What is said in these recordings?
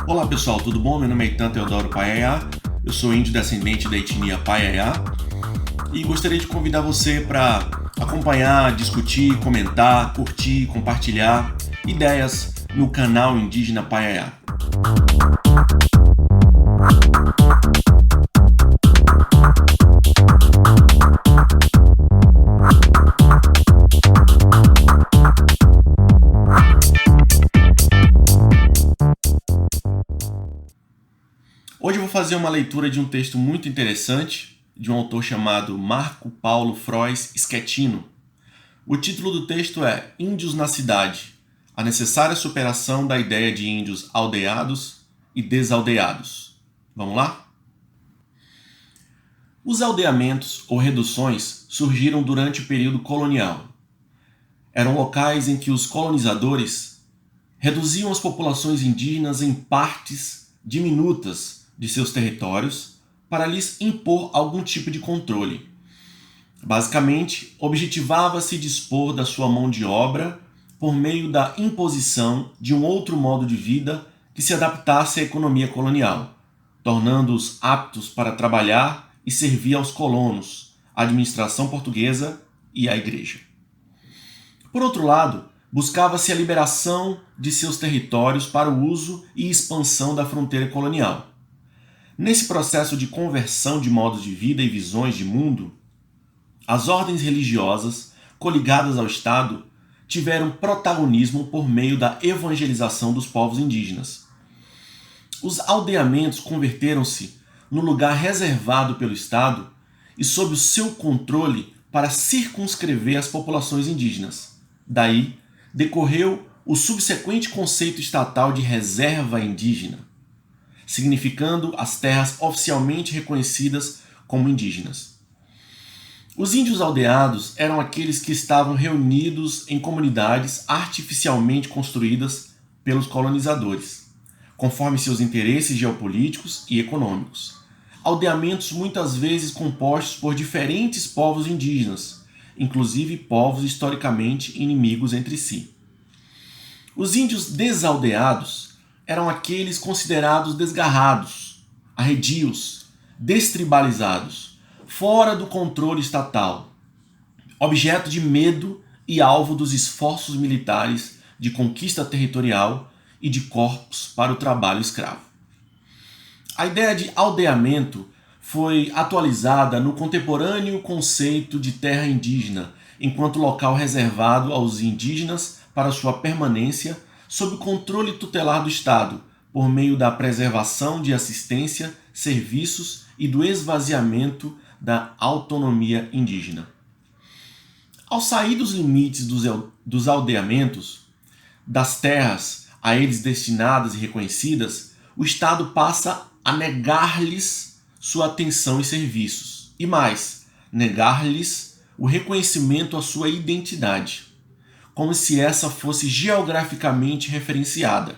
Olá pessoal, tudo bom? Meu nome é Itan Teodoro Paiaiá, eu sou índio descendente da etnia Paiaiá e gostaria de convidar você para acompanhar, discutir, comentar, curtir, compartilhar ideias no canal Indígena Paiaiá. Hoje eu vou fazer uma leitura de um texto muito interessante, de um autor chamado Marco Paulo Frois Schettino. O título do texto é Índios na Cidade, a necessária superação da ideia de índios aldeados e desaldeados. Vamos lá? Os aldeamentos ou reduções surgiram durante o período colonial. Eram locais em que os colonizadores reduziam as populações indígenas em partes diminutas de seus territórios para lhes impor algum tipo de controle. Basicamente, objetivava-se dispor da sua mão de obra por meio da imposição de um outro modo de vida que se adaptasse à economia colonial, tornando-os aptos para trabalhar e servir aos colonos, à administração portuguesa e à igreja. Por outro lado, buscava-se a liberação de seus territórios para o uso e expansão da fronteira colonial. Nesse processo de conversão de modos de vida e visões de mundo, as ordens religiosas, coligadas ao Estado, tiveram protagonismo por meio da evangelização dos povos indígenas. Os aldeamentos converteram-se no lugar reservado pelo Estado e sob o seu controle para circunscrever as populações indígenas. Daí, decorreu o subsequente conceito estatal de reserva indígena, significando as terras oficialmente reconhecidas como indígenas. Os índios aldeados eram aqueles que estavam reunidos em comunidades artificialmente construídas pelos colonizadores, conforme seus interesses geopolíticos e econômicos. Aldeamentos muitas vezes compostos por diferentes povos indígenas, inclusive povos historicamente inimigos entre si. Os índios desaldeados eram aqueles considerados desgarrados, arredios, destribalizados, fora do controle estatal, objeto de medo e alvo dos esforços militares de conquista territorial e de corpos para o trabalho escravo. A ideia de aldeamento foi atualizada no contemporâneo conceito de terra indígena, enquanto local reservado aos indígenas para sua permanência sob o controle tutelar do Estado, por meio da preservação de assistência, serviços e do esvaziamento da autonomia indígena. Ao sair dos limites dos aldeamentos, das terras a eles destinadas e reconhecidas, o Estado passa a negar-lhes sua atenção e serviços, e mais, negar-lhes o reconhecimento à sua identidade, como se essa fosse geograficamente referenciada,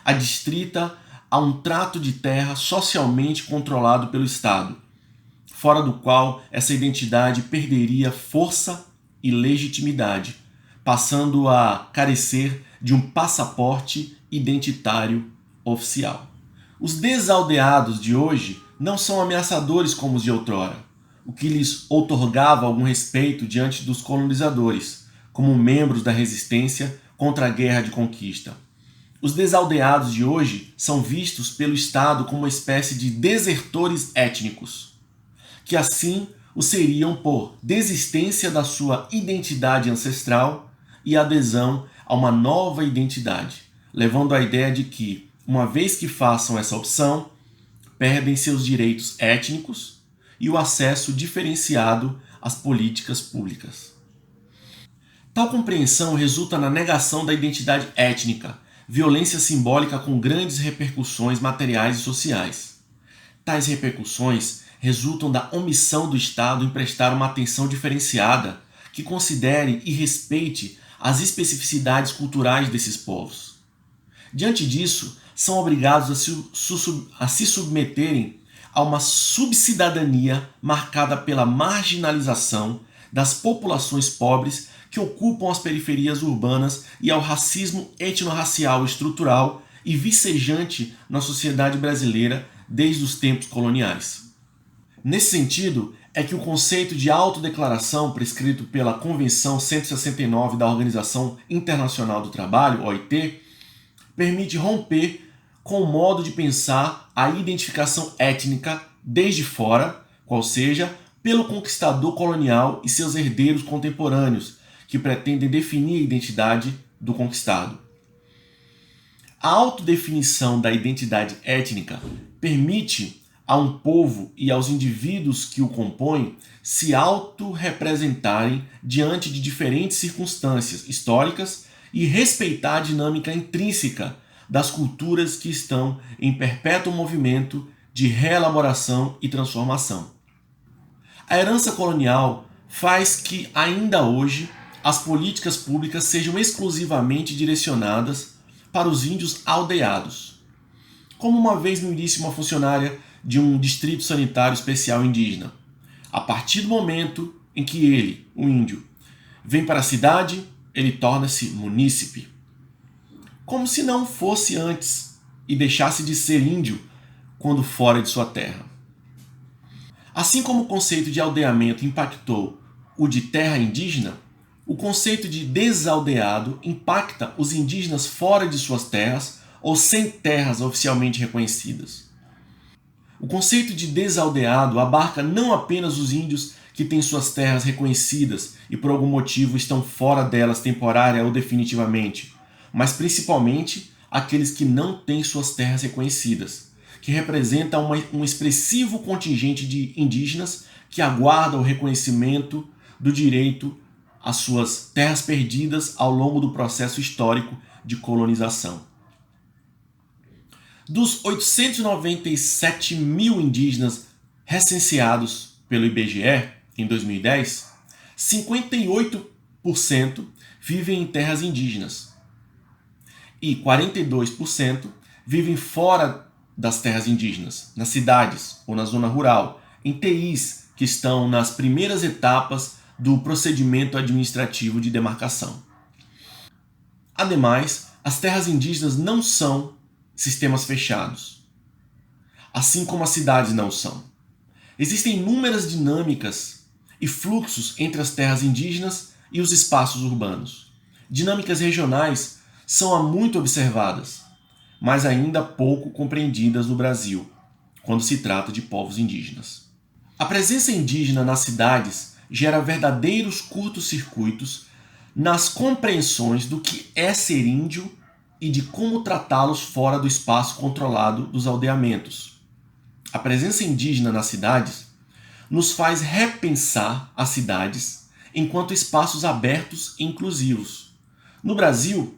adstrita a um trato de terra socialmente controlado pelo Estado, fora do qual essa identidade perderia força e legitimidade, passando a carecer de um passaporte identitário oficial. Os desaldeados de hoje não são ameaçadores como os de outrora, o que lhes outorgava algum respeito diante dos colonizadores, como membros da resistência contra a guerra de conquista. Os desaldeados de hoje são vistos pelo Estado como uma espécie de desertores étnicos, que assim o seriam por desistência da sua identidade ancestral e adesão a uma nova identidade, levando à ideia de que, uma vez que façam essa opção, perdem seus direitos étnicos e o acesso diferenciado às políticas públicas. Tal compreensão resulta na negação da identidade étnica, violência simbólica com grandes repercussões materiais e sociais. Tais repercussões resultam da omissão do Estado em prestar uma atenção diferenciada que considere e respeite as especificidades culturais desses povos. Diante disso, são obrigados a se submeterem a uma subcidadania marcada pela marginalização das populações pobres que ocupam as periferias urbanas e ao racismo etnorracial estrutural e vicejante na sociedade brasileira desde os tempos coloniais. Nesse sentido, é que o conceito de autodeclaração prescrito pela Convenção 169 da Organização Internacional do Trabalho, OIT, permite romper com o modo de pensar a identificação étnica desde fora, qual seja, pelo conquistador colonial e seus herdeiros contemporâneos, que pretendem definir a identidade do conquistado. A autodefinição da identidade étnica permite a um povo e aos indivíduos que o compõem se autorrepresentarem diante de diferentes circunstâncias históricas e respeitar a dinâmica intrínseca das culturas que estão em perpétuo movimento de reelaboração e transformação. A herança colonial faz que, ainda hoje, as políticas públicas sejam exclusivamente direcionadas para os índios aldeados. Como uma vez me disse uma funcionária de um distrito sanitário especial indígena, a partir do momento em que ele, o índio, vem para a cidade, ele torna-se munícipe. Como se não fosse antes e deixasse de ser índio quando fora de sua terra. Assim como o conceito de aldeamento impactou o de terra indígena, o conceito de desaldeado impacta os indígenas fora de suas terras ou sem terras oficialmente reconhecidas. O conceito de desaldeado abarca não apenas os índios que têm suas terras reconhecidas e por algum motivo estão fora delas temporária ou definitivamente, mas principalmente aqueles que não têm suas terras reconhecidas, que representa um expressivo contingente de indígenas que aguarda o reconhecimento do direito às suas terras perdidas ao longo do processo histórico de colonização. Dos 897 mil indígenas recenseados pelo IBGE em 2010, 58% vivem em terras indígenas e 42% vivem fora das terras indígenas, nas cidades ou na zona rural, em TIs que estão nas primeiras etapas do procedimento administrativo de demarcação. Ademais, as terras indígenas não são sistemas fechados, assim como as cidades não são. Existem inúmeras dinâmicas e fluxos entre as terras indígenas e os espaços urbanos. Dinâmicas regionais são há muito observadas, mas ainda pouco compreendidas no Brasil, quando se trata de povos indígenas. A presença indígena nas cidades gera verdadeiros curtos-circuitos nas compreensões do que é ser índio e de como tratá-los fora do espaço controlado dos aldeamentos. A presença indígena nas cidades nos faz repensar as cidades enquanto espaços abertos e inclusivos. No Brasil,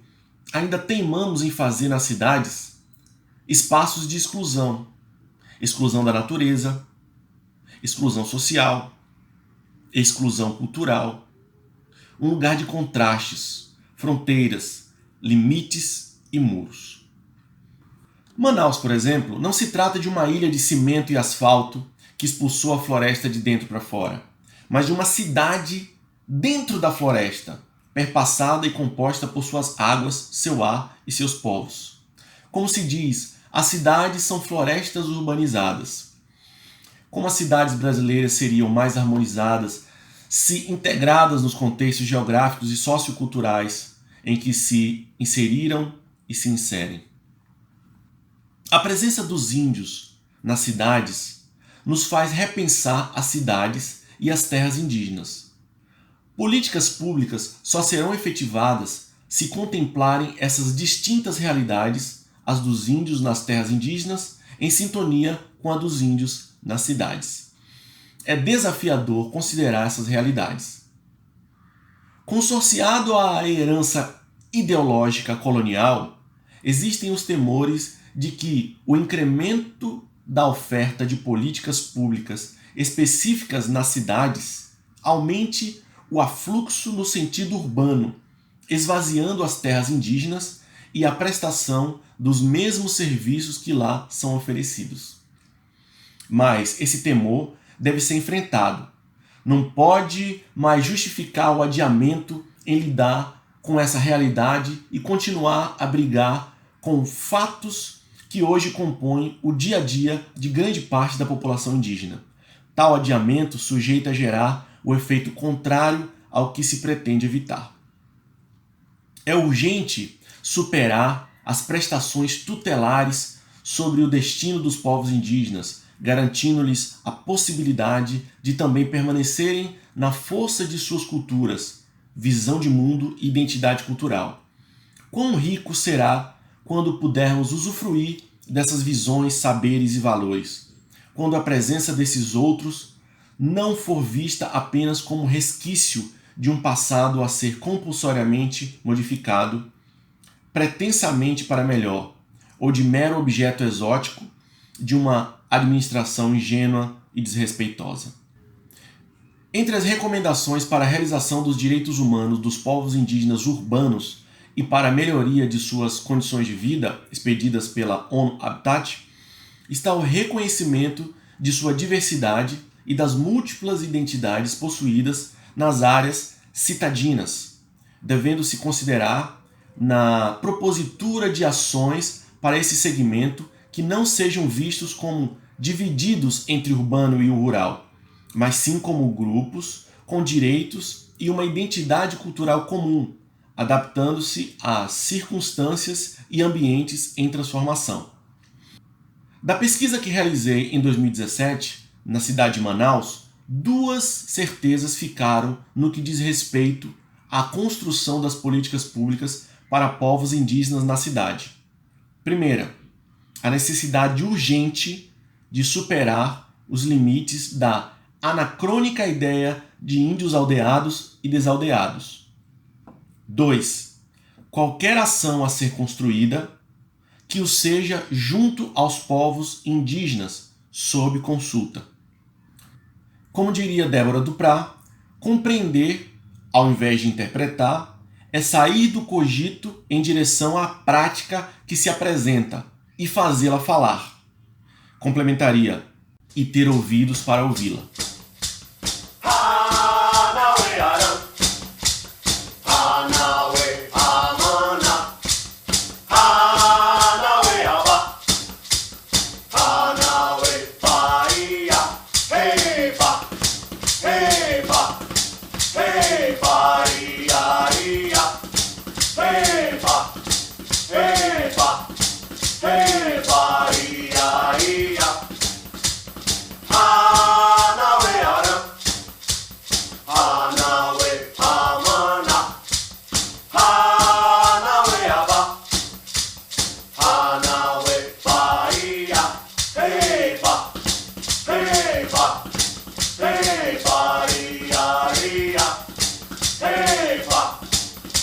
ainda teimamos em fazer nas cidades espaços de exclusão, exclusão da natureza, exclusão social, exclusão cultural, um lugar de contrastes, fronteiras, limites e muros. Manaus, por exemplo, não se trata de uma ilha de cimento e asfalto que expulsou a floresta de dentro para fora, mas de uma cidade dentro da floresta, perpassada e composta por suas águas, seu ar e seus povos. Como se diz, as cidades são florestas urbanizadas. Como as cidades brasileiras seriam mais harmonizadas se integradas nos contextos geográficos e socioculturais em que se inseriram e se inserem. A presença dos índios nas cidades nos faz repensar as cidades e as terras indígenas. Políticas públicas só serão efetivadas se contemplarem essas distintas realidades, as dos índios nas terras indígenas, em sintonia com a dos índios nas cidades. É desafiador considerar essas realidades. Consorciado à herança ideológica colonial, existem os temores de que o incremento da oferta de políticas públicas específicas nas cidades aumente o afluxo no sentido urbano, esvaziando as terras indígenas e a prestação dos mesmos serviços que lá são oferecidos. Mas esse temor deve ser enfrentado. Não pode mais justificar o adiamento em lidar com essa realidade e continuar a brigar com fatos que hoje compõem o dia a dia de grande parte da população indígena. Tal adiamento sujeita a gerar o efeito contrário ao que se pretende evitar. É urgente superar as prestações tutelares sobre o destino dos povos indígenas, garantindo-lhes a possibilidade de também permanecerem na força de suas culturas, visão de mundo e identidade cultural. Quão rico será quando pudermos usufruir dessas visões, saberes e valores, quando a presença desses outros não for vista apenas como resquício de um passado a ser compulsoriamente modificado, pretensamente para melhor, ou de mero objeto exótico de uma administração ingênua e desrespeitosa. Entre as recomendações para a realização dos direitos humanos dos povos indígenas urbanos e para a melhoria de suas condições de vida, expedidas pela ONU Habitat, está o reconhecimento de sua diversidade e das múltiplas identidades possuídas nas áreas citadinas, devendo-se considerar na propositura de ações para esse segmento que não sejam vistos como divididos entre o urbano e o rural, mas sim como grupos com direitos e uma identidade cultural comum, adaptando-se às circunstâncias e ambientes em transformação. Da pesquisa que realizei em 2017, na cidade de Manaus, duas certezas ficaram no que diz respeito à construção das políticas públicas para povos indígenas na cidade. Primeira, a necessidade urgente de superar os limites da anacrônica ideia de índios aldeados e desaldeados. 2. Qualquer ação a ser construída que o seja junto aos povos indígenas, sob consulta. Como diria Débora Duprá, compreender, ao invés de interpretar, é sair do cogito em direção à prática que se apresenta e fazê-la falar. Complementaria, e ter ouvidos para ouvi-la.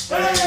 Hey!